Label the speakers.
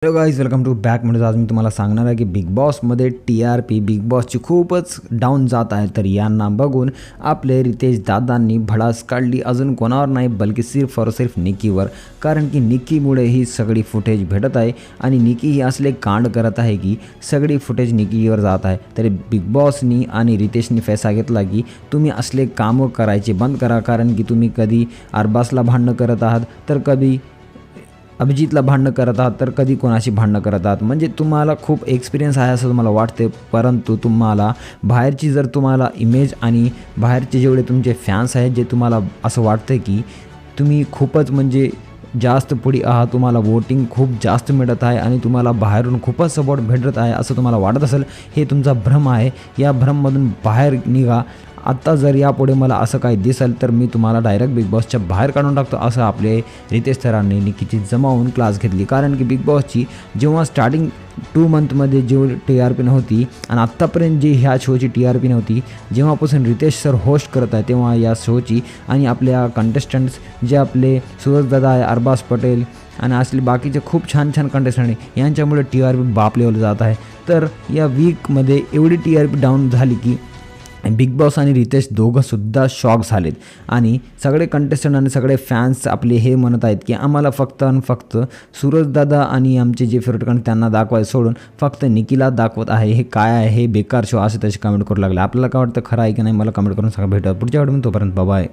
Speaker 1: Hello guys, welcome to back. म्हणजे आज मी तुम्हाला सांगणार आहे की बिग बॉसमध्ये TRP बिग बॉसची खूपच डाऊन जात आहे. तर यांना बघून आपले रितेश दादांनी भडास काढली. अजून कोणावर नाही, बल्कि सिर्फ और सिर्फ निकीवर. कारण की निकीमुळे ही सगळी फुटेज भेटत आहे आणि निकी ही असले कांड करत आहे की सगळी फुटेज निकीवर जात आहे. तरी बिग बॉसनी आणि रितेशनी फैसला घेतला की तुम्ही असले कामं करायचे बंद करा. कारण की तुम्ही कधी अरबाजला भांडणं करत आहात, तर कधी अभिजितला भांडणं करत आहात, तर कधी कोणाशी भांडणं करत आहात. म्हणजे तुम्हाला खूप एक्सपिरियन्स आहे असं तुम्हाला वाटते. परंतु तुम्हाला बाहेरची जर तुम्हाला इमेज आणि बाहेरचे जेवढे तुमचे फॅन्स आहेत, जे तुम्हाला असं वाटतं की तुम्ही खूपच म्हणजे जास्त पुढे आहात, तुम्हाला वोटिंग खूप जास्त मिळत आहे आणि तुम्हाला बाहेरून खूपच सपोर्ट भेटत आहे असं तुम्हाला वाटत असेल, हे तुमचा भ्रम आहे. या भ्रममधून बाहेर निघा. आत्ता जर यापुढे मला असं काही दिसेल तर मी तुम्हाला डायरेक्ट बिग बॉसच्या बाहेर काढून टाकतो, असं आपले रितेश सरांनी निकीची जमावून क्लास घेतली. कारण की बिग बॉसची जेव्हा स्टार्टिंग 2 मंथमध्ये जेवढी TRP नव्हती आणि आत्तापर्यंत जी ह्या शोची TRP नव्हती, जेव्हापासून रितेश सर होस्ट करत आहे तेव्हा या शोची आणि आपल्या कंटेस्टंट्स जे आपले सूरजदादा आहे, अरबाज पटेल आणि असले बाकीचे खूप छान छान कंटेस्टंट आहे, यांच्यामुळे TRP बाप लेवल जात आहे. तर या वीकमध्ये एवढी TRP डाऊन झाली की बिग बॉस आणि रितेश दोघंसुद्धा शॉक झालेत. आणि सगळे कंटेस्टंट आणि सगळे फॅन्स आपले हे म्हणत आहेत की आम्हाला फक्त आणि फक्त सूरजदादा आणि आमचे जे फेवरेट कंटेंट त्यांना दाखवायचं सोडून फक्त निकीला दाखवत आहे. हे काय आहे, हे बेकार शो, असे तसे कमेंट करू लागले. आपल्याला काय वाटतं, खरं आहे की नाही, मला कमेंट करून सांगा. भेटूया पुढच्या व्हिडिओमध्ये. तोपर्यंत बाय.